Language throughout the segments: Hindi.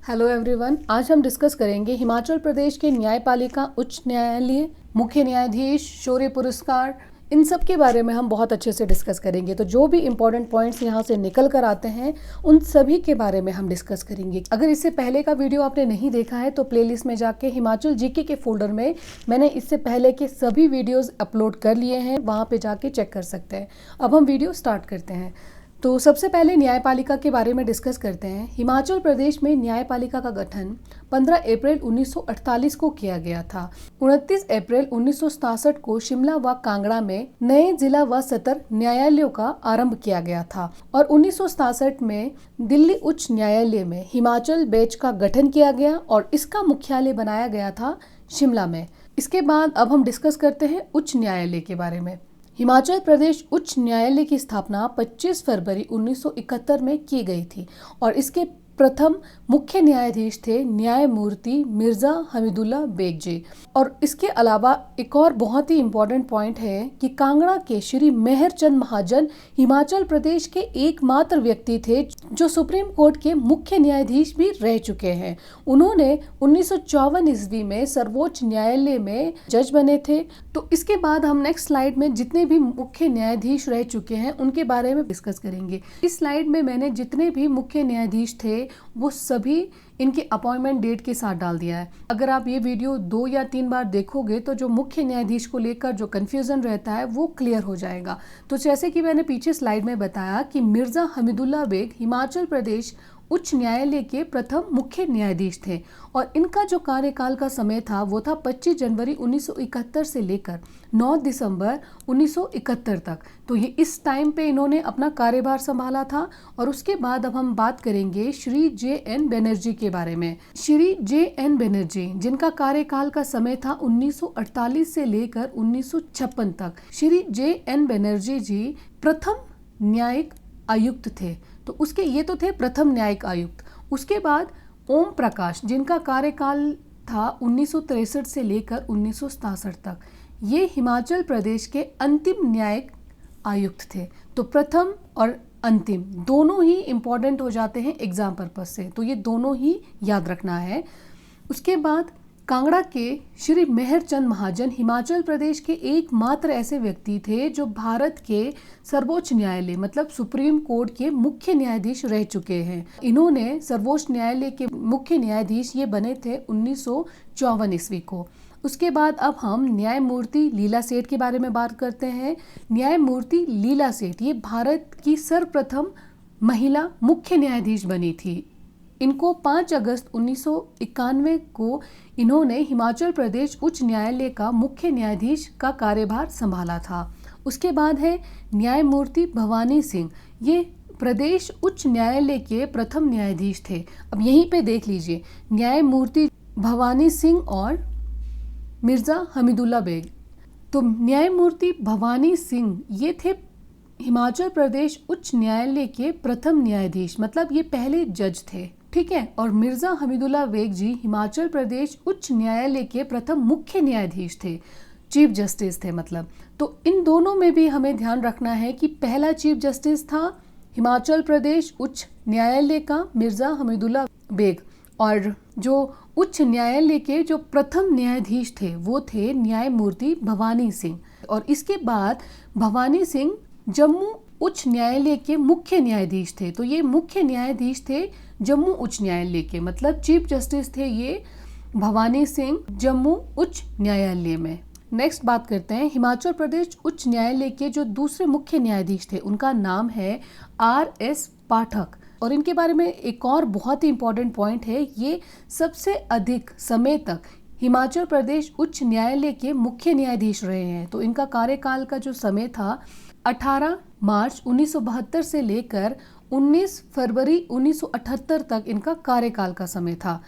हेलो एवरीवन, आज हम डिस्कस करेंगे हिमाचल प्रदेश के न्यायपालिका उच्च न्यायालय, मुख्य न्यायाधीश, शौर्य पुरस्कार, इन सब के बारे में हम बहुत अच्छे से डिस्कस करेंगे। तो जो भी इम्पोर्टेंट पॉइंट्स यहाँ से निकल कर आते हैं उन सभी के बारे में हम डिस्कस करेंगे। अगर इससे पहले का वीडियो आपने नहीं देखा है तो प्लेलिस्ट में जाके हिमाचल जीके के फोल्डर में मैंने इससे पहले के सभी वीडियोज़ अपलोड कर लिए हैं, वहाँ पर जाके चेक कर सकते हैं। अब हम वीडियो स्टार्ट करते हैं। तो सबसे पहले न्यायपालिका के बारे में डिस्कस करते हैं। हिमाचल प्रदेश में न्यायपालिका का गठन 15 अप्रैल 1948 को किया गया था। 29 अप्रैल 1967 को शिमला व कांगड़ा में नए जिला व सत्र न्यायालयों का आरंभ किया गया था और 1967 में दिल्ली उच्च न्यायालय में हिमाचल बेंच का गठन किया गया और इसका मुख्यालय बनाया गया था शिमला में। इसके बाद अब हम डिस्कस करते हैं उच्च न्यायालय के बारे में। हिमाचल प्रदेश उच्च न्यायालय की स्थापना 25 फरवरी 1971 में की गई थी और इसके प्रथम मुख्य न्यायाधीश थे न्यायमूर्ति मिर्जा हमीदुल्ला बेग जी। और इसके अलावा एक और बहुत ही इम्पोर्टेंट पॉइंट है कि कांगड़ा के श्री मेहरचंद महाजन हिमाचल प्रदेश के एकमात्र व्यक्ति थे जो सुप्रीम कोर्ट के मुख्य न्यायाधीश भी रह चुके हैं। उन्होंने 1954 ईस्वी में सर्वोच्च न्यायालय में जज बने थे। तो इसके बाद हम नेक्स्ट स्लाइड में जितने भी मुख्य न्यायाधीश रह चुके हैं उनके बारे में डिस्कस करेंगे। इस स्लाइड में मैंने जितने भी मुख्य न्यायाधीश थे वो सभी इनके अपॉइंटमेंट डेट के साथ डाल दिया है। अगर आप ये वीडियो 2 या 3 बार देखोगे तो जो मुख्य न्यायाधीश को लेकर जो कंफ्यूजन रहता है वो क्लियर हो जाएगा। तो जैसे कि मैंने पीछे स्लाइड में बताया कि मिर्जा हमीदुल्ला बेग हिमाचल प्रदेश उच्च न्यायालय के प्रथम मुख्य न्यायाधीश थे और इनका जो कार्यकाल का समय था वो था 25 जनवरी 1971 से लेकर 9 दिसंबर 1971 तक। तो ये इस टाइम पे इन्होंने अपना कार्यभार संभाला था। और उसके बाद अब हम बात करेंगे श्री जे.एन. बनर्जी के बारे में। श्री जे.एन. बनर्जी जिनका कार्यकाल का समय था 1948 से लेकर 1956 तक। श्री जे.एन. बनर्जी जी प्रथम न्यायिक आयुक्त थे। तो उसके ये तो थे प्रथम न्यायिक आयुक्त। उसके बाद ओम प्रकाश जिनका कार्यकाल था 1963 से लेकर 1967 तक। ये हिमाचल प्रदेश के अंतिम न्यायिक आयुक्त थे। तो प्रथम और अंतिम दोनों ही इम्पोर्टेंट हो जाते हैं एग्जाम पर्पस से, तो ये दोनों ही याद रखना है। उसके बाद कांगड़ा के श्री मेहरचंद महाजन हिमाचल प्रदेश के एकमात्र ऐसे व्यक्ति थे जो भारत के सर्वोच्च न्यायालय मतलब सुप्रीम कोर्ट के मुख्य न्यायाधीश रह चुके हैं। इन्होंने सर्वोच्च न्यायालय के मुख्य न्यायाधीश ये बने थे 1954 ईस्वी को। उसके बाद अब हम न्यायमूर्ति लीला सेठ के बारे में बात करते हैं। न्यायमूर्ति लीला सेठ ये भारत की सर्वप्रथम महिला मुख्य न्यायाधीश बनी थी। इनको 5 अगस्त 1991 को इन्होंने हिमाचल प्रदेश उच्च न्यायालय का मुख्य न्यायाधीश का कार्यभार संभाला था। उसके बाद है न्यायमूर्ति भवानी सिंह, ये प्रदेश उच्च न्यायालय के प्रथम न्यायाधीश थे। अब यहीं पे देख लीजिए न्यायमूर्ति भवानी सिंह और मिर्जा हमीदुल्ला बेग। तो न्यायमूर्ति भवानी सिंह ये थे हिमाचल प्रदेश उच्च न्यायालय के प्रथम न्यायाधीश, मतलब ये पहले जज थे, ठीक है। और मिर्जा हमीदुल्ला बेग जी हिमाचल प्रदेश उच्च न्यायालय के प्रथम मुख्य न्यायाधीश थे, चीफ जस्टिस थे मतलब। तो इन दोनों में भी हमें ध्यान रखना है कि पहला चीफ जस्टिस था हिमाचल प्रदेश उच्च न्यायालय का मिर्जा हमीदुल्ला बेग और जो उच्च न्यायालय के जो प्रथम न्यायाधीश थे वो थे न्यायमूर्ति भवानी सिंह। और इसके बाद भवानी सिंह जम्मू उच्च न्यायालय के मुख्य न्यायाधीश थे। तो ये मुख्य न्यायाधीश थे जम्मू उच्च न्यायालय के, मतलब चीफ जस्टिस थे ये भवानी सिंह जम्मू उच्च न्यायालय में। नेक्स्ट बात करते हैं हिमाचल प्रदेश उच्च न्यायालय के जो दूसरे मुख्य न्यायाधीश थे उनका नाम है R.S. पाठक। और इनके बारे में एक और बहुत ही इम्पोर्टेंट पॉइंट है, ये सबसे अधिक समय तक हिमाचल प्रदेश उच्च न्यायालय के मुख्य न्यायाधीश रहे हैं। तो इनका कार्यकाल का जो समय था 18 मार्च 1972 से लेकर 19 फरवरी 1978 तक इनका कार्यकाल का समय था।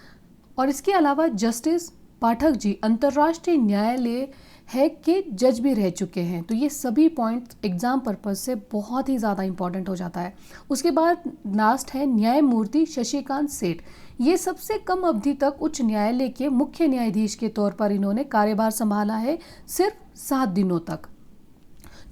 और इसके अलावा जस्टिस पाठक जी अंतर्राष्ट्रीय न्यायालय है के जज भी रह चुके हैं। तो ये सभी पॉइंट्स एग्जाम पर्पस से बहुत ही ज़्यादा इंपॉर्टेंट हो जाता है। उसके बाद लास्ट है न्यायमूर्ति शशिकांत सेठ। ये सबसे कम अवधि तक उच्च न्यायालय के मुख्य न्यायाधीश के तौर पर इन्होंने कार्यभार संभाला है, सिर्फ 7 दिनों तक।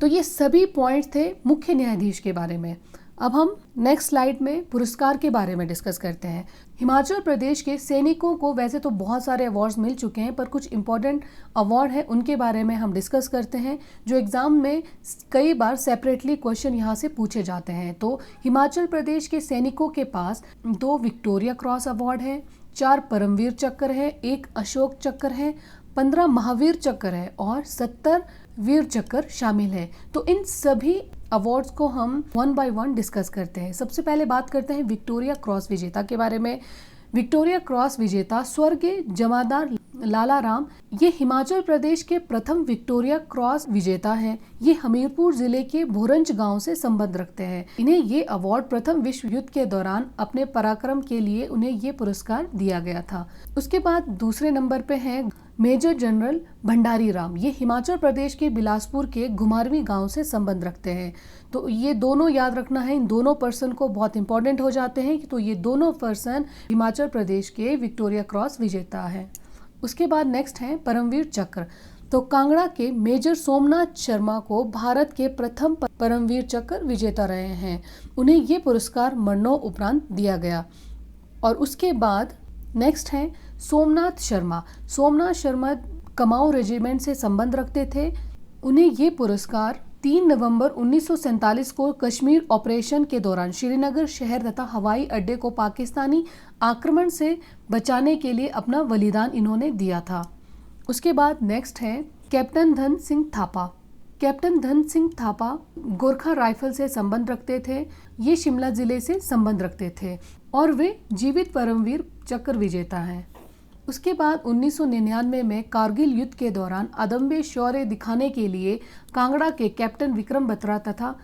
तो ये सभी पॉइंट्स थे मुख्य न्यायाधीश के बारे में। अब हम नेक्स्ट स्लाइड में पुरस्कार के बारे में डिस्कस करते हैं। हिमाचल प्रदेश के सैनिकों को वैसे तो बहुत सारे अवार्ड्स मिल चुके हैं, पर कुछ इंपॉर्टेंट अवार्ड है उनके बारे में हम डिस्कस करते हैं, जो एग्जाम में कई बार सेपरेटली क्वेश्चन यहाँ से पूछे जाते हैं। तो हिमाचल प्रदेश के सैनिकों के पास 2 विक्टोरिया क्रॉस अवार्ड है, 4 परमवीर चक्र है, 1 अशोक चक्र है, 15 महावीर चक्र है और 70 वीर चक्र शामिल है। तो इन सभी अवार्ड्स को हम 1 बाय 1 डिस्कस करते हैं। सबसे पहले बात करते हैं विक्टोरिया क्रॉस विजेता के बारे में। विक्टोरिया क्रॉस विजेता स्वर्गीय जमादार लाला राम, ये हिमाचल प्रदेश के प्रथम विक्टोरिया क्रॉस विजेता हैं। ये हमीरपुर जिले के भोरंज गांव से संबंध रखते हैं। इन्हें ये अवार्ड प्रथम विश्व युद्ध के दौरान अपने पराक्रम के लिए उन्हें ये पुरस्कार दिया गया था। उसके बाद दूसरे नंबर पे हैं मेजर जनरल भंडारी राम। ये हिमाचल प्रदेश के बिलासपुर के घुमारवी गांव से संबंध रखते हैं। तो ये दोनों याद रखना है, इन दोनों पर्सन को बहुत इंपॉर्टेंट हो जाते हैं। तो ये दोनों पर्सन हिमाचल प्रदेश के विक्टोरिया क्रॉस विजेता है। उसके बाद नेक्स्ट है परमवीर चक्र। तो कांगड़ा के मेजर सोमनाथ शर्मा को भारत के प्रथम परमवीर चक्र विजेता रहे हैं। उन्हें ये पुरस्कार मरणोपरांत दिया गया। और उसके बाद नेक्स्ट है सोमनाथ शर्मा। सोमनाथ शर्मा कमाऊ रेजिमेंट से संबंध रखते थे। उन्हें ये पुरस्कार 3 नवंबर 1947 को कश्मीर ऑपरेशन के दौरान श्रीनगर शहर तथा हवाई अड्डे को पाकिस्तानी आक्रमण से बचाने के लिए अपना बलिदान इन्होंने दिया था। उसके बाद नेक्स्ट है captain Dhan Singh Thapa. Captain Dhan Singh Thapa Gorkha rifle से संबंध रखते थे। ये शिमला जिले से संबंध रखते थे और वे जीवित परमवीर चक्र विजेता हैं। उसके बाद 1999 में कारगिल युद्ध के दौरान अदम्य शौर्य दिखाने के लिए कांगड़ा के कैप्टन विक्रम बत्रा तथा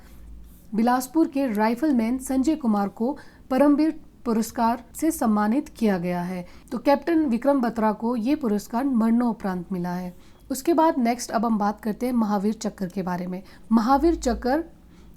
बिलासपुर के राइफलमैन संजय कुमार को परमवीर पुरस्कार से सम्मानित किया गया है। तो कैप्टन विक्रम बत्रा को ये पुरस्कार मरणोपरांत मिला है। उसके बाद नेक्स्ट अब हम बात करते हैं महावीर चक्र के बारे में। महावीर चक्र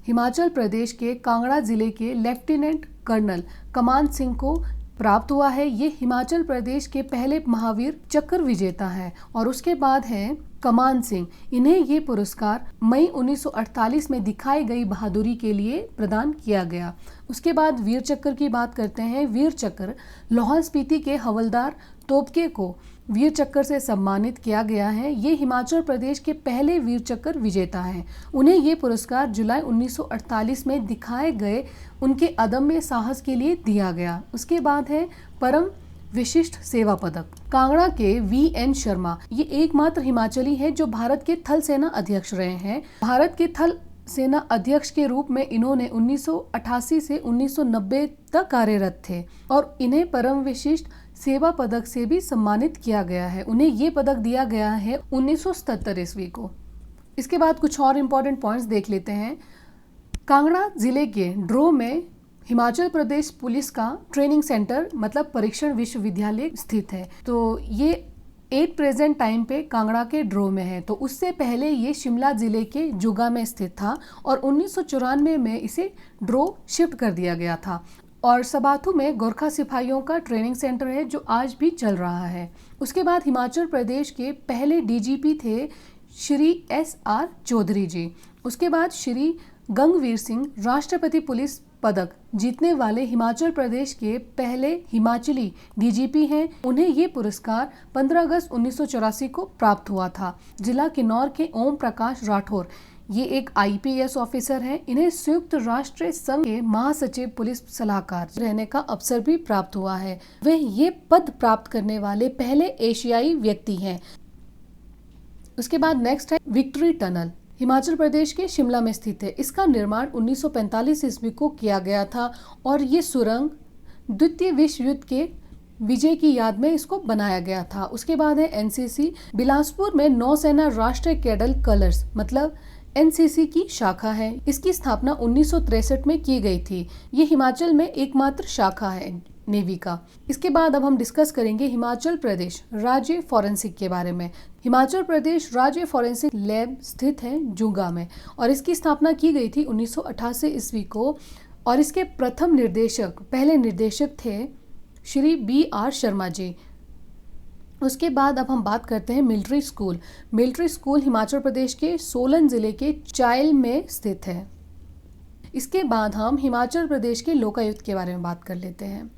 हिमाचल प्रदेश के कांगड़ा जिले के लेफ्टिनेंट कर्नल कमान सिंह को प्राप्त हुआ है। ये हिमाचल प्रदेश के पहले महावीर चक्र विजेता है। और उसके बाद है कमान सिंह। इन्हें ये पुरस्कार मई 1948 में दिखाई गई बहादुरी के लिए प्रदान किया गया। उसके बाद वीर चक्र की बात करते हैं। वीर चक्र लाहौल स्पीति के हवलदार तोपके को वीर चक्र से सम्मानित किया गया है। ये हिमाचल प्रदेश के पहले वीर चक्र विजेता हैं। उन्हें ये पुरस्कार जुलाई 1948 में दिखाए गए उनके अदम्य साहस के लिए दिया गया। उसके बाद है परम विशिष्ट सेवा पदक। कांगड़ा के VN शर्मा, ये एकमात्र हिमाचली है जो भारत के थल सेना अध्यक्ष रहे हैं। भारत के थल सेना अध्यक्ष के रूप में इन्होंने 1988 से 1990 तक कार्यरत थे और इन्हें परम विशिष्ट सेवा पदक से भी सम्मानित किया गया है। उन्हें ये पदक दिया गया है 1977 ईस्वी को। इसके बाद कुछ और इम्पोर्टेंट पॉइंट्स देख लेते हैं। कांगड़ा जिले के ड्रो में हिमाचल प्रदेश पुलिस का ट्रेनिंग सेंटर मतलब परीक्षण विश्वविद्यालय स्थित है। तो ये एट प्रेजेंट टाइम पे कांगड़ा के ड्रो में है। तो उससे पहले ये शिमला जिले के जुगा में स्थित था और 1994 में इसे ड्रो शिफ्ट कर दिया गया था। और सबाथू में गोरखा सिपाहियों का ट्रेनिंग सेंटर है जो आज भी चल रहा है। उसके बाद हिमाचल प्रदेश के पहले DGP थे श्री SR चौधरी जी। उसके बाद श्री गंगवीर सिंह राष्ट्रपति पुलिस पदक जीतने वाले हिमाचल प्रदेश के पहले हिमाचली DGP हैं। उन्हें ये पुरस्कार 15 अगस्त 1984 को प्राप्त हुआ था। जिला किन्नौर के ओम प्रकाश राठौर, ये एक IPS ऑफिसर हैं। इन्हें संयुक्त राष्ट्र संघ के महासचिव पुलिस सलाहकार रहने का अवसर भी प्राप्त हुआ है। वे ये पद प्राप्त करने वाले पहले एशियाई व्यक्ति हैं। उसके बाद नेक्स्ट है विक्ट्री टनल। हिमाचल प्रदेश के शिमला में स्थित है। इसका निर्माण 1945 ईस्वी को किया गया था और ये सुरंग द्वितीय विश्व युद्ध के विजय की याद में इसको बनाया गया था। उसके बाद है NCC। बिलासपुर में नौसेना राष्ट्रीय कैडल कलर्स मतलब NCC की शाखा है। इसकी स्थापना 1963 में की गई थी। ये हिमाचल में एकमात्र शाखा है नेवी का। इसके बाद अब हम डिस्कस करेंगे हिमाचल प्रदेश राज्य फॉरेंसिक के बारे में। हिमाचल प्रदेश राज्य फॉरेंसिक लैब स्थित है जुगा में और इसकी स्थापना की गई थी 1988 ईस्वी को और इसके प्रथम पहले निर्देशक थे श्री BR शर्मा जी। उसके बाद अब हम बात करते हैं military school. Military school Himachal Pradesh के सोलन जिले के चायल में स्थित है। इसके बाद हम हिमाचल प्रदेश के लोकायुक्त के बारे में बात कर लेते हैं।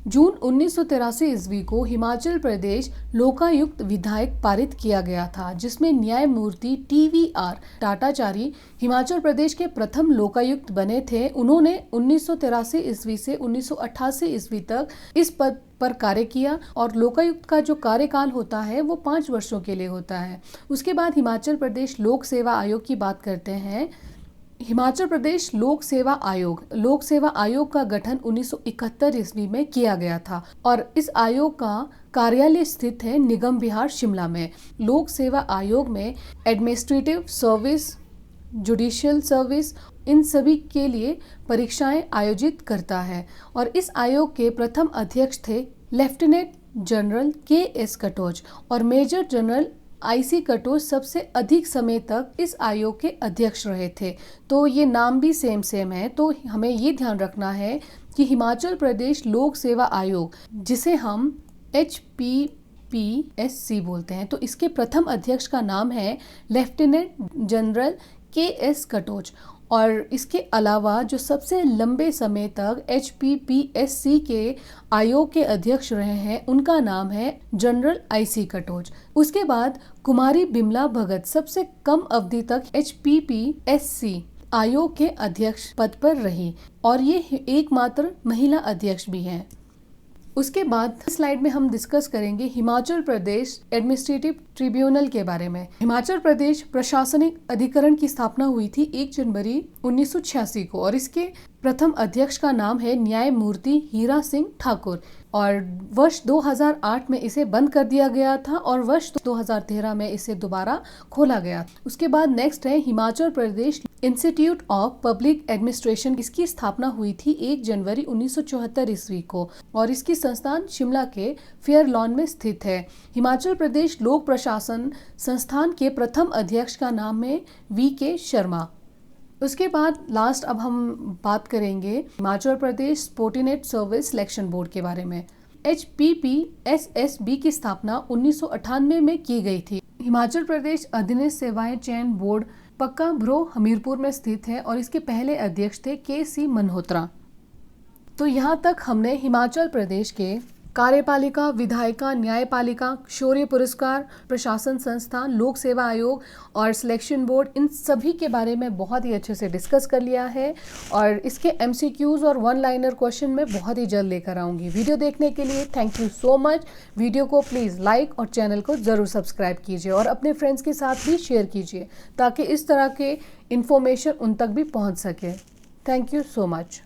जून 1983 ईस्वी को हिमाचल प्रदेश लोकायुक्त विधेयक पारित किया गया था, जिसमें न्यायमूर्ति टीवीआर टाटाचारी हिमाचल प्रदेश के प्रथम लोकायुक्त बने थे। उन्होंने 1983 ईस्वी से 1988 ईस्वी तक इस पद पर कार्य किया और लोकायुक्त का जो कार्यकाल होता है वो 5 वर्षों के लिए होता है। उसके बाद हिमाचल प्रदेश लोक सेवा आयोग की बात करते हैं। हिमाचल प्रदेश लोक सेवा आयोग का गठन 1971 ईस्वी में किया गया था और इस आयोग का कार्यालय स्थित है निगम विहार शिमला में। लोक सेवा आयोग में एडमिनिस्ट्रेटिव सर्विस, जुडिशियल सर्विस, इन सभी के लिए परीक्षाएं आयोजित करता है और इस आयोग के प्रथम अध्यक्ष थे लेफ्टिनेंट जनरल के.एस. कटोच और मेजर जनरल I.C. कटोच सबसे अधिक समय तक इस आयोग के अध्यक्ष रहे थे। तो ये नाम भी सेम है, तो हमें ये ध्यान रखना है कि हिमाचल प्रदेश लोक सेवा आयोग, जिसे हम HPPSC बोलते हैं, तो इसके प्रथम अध्यक्ष का नाम है लेफ्टिनेंट जनरल के.एस. कटोच और इसके अलावा जो सबसे लंबे समय तक HPPSC के आयोग के अध्यक्ष रहे हैं उनका नाम है जनरल I.C. कटोच। उसके बाद कुमारी बिमला भगत सबसे कम अवधि तक HPPSC आयोग के अध्यक्ष पद पर रही और ये एकमात्र महिला अध्यक्ष भी हैं। उसके बाद स्लाइड में हम डिस्कस करेंगे हिमाचल प्रदेश एडमिनिस्ट्रेटिव ट्रिब्यूनल के बारे में। हिमाचल प्रदेश प्रशासनिक अधिकरण की स्थापना हुई थी 1 जनवरी 1986 को और इसके प्रथम अध्यक्ष का नाम है न्यायमूर्ति हीरा सिंह ठाकुर और वर्ष 2008 में इसे बंद कर दिया गया था और वर्ष 2013 में इसे दोबारा खोला गया। उसके बाद नेक्स्ट है Himachal Pradesh institute of public administration. इसकी स्थापना हुई थी 1 जनवरी 1974 ईस्वी को और इसकी संस्थान शिमला के फेयर लॉन में स्थित है। हिमाचल प्रदेश लोक प्रशासन संस्थान के प्रथम अध्यक्ष का नाम है V.K. शर्मा। उसके बाद लास्ट अब हम बात करेंगे Himachal Pradesh स्पोर्टिनेट service selection board के बारे में। HPPSSB की स्थापना 1998 में की गई थी। हिमाचल प्रदेश अधीनस्थ सेवाएं चयन बोर्ड पक्का भ्रो हमीरपुर में स्थित है और इसके पहले अध्यक्ष थे K.C. मल्होत्रा। तो यहाँ तक हमने हिमाचल प्रदेश के कार्यपालिका, विधायिका, न्यायपालिका, शौर्य पुरस्कार, प्रशासन संस्थान, लोक सेवा आयोग और सिलेक्शन बोर्ड, इन सभी के बारे में बहुत ही अच्छे से डिस्कस कर लिया है और इसके MCQs और 1 लाइनर क्वेश्चन मैं बहुत ही जल्द लेकर आऊँगी। वीडियो देखने के लिए thank you so much. Video को प्लीज़ लाइक और चैनल को ज़रूर सब्सक्राइब कीजिए और अपने फ्रेंड्स के साथ भी शेयर कीजिए ताकि इस तरह के इन्फॉर्मेशन उन तक भी पहुँच सके। Thank you so much.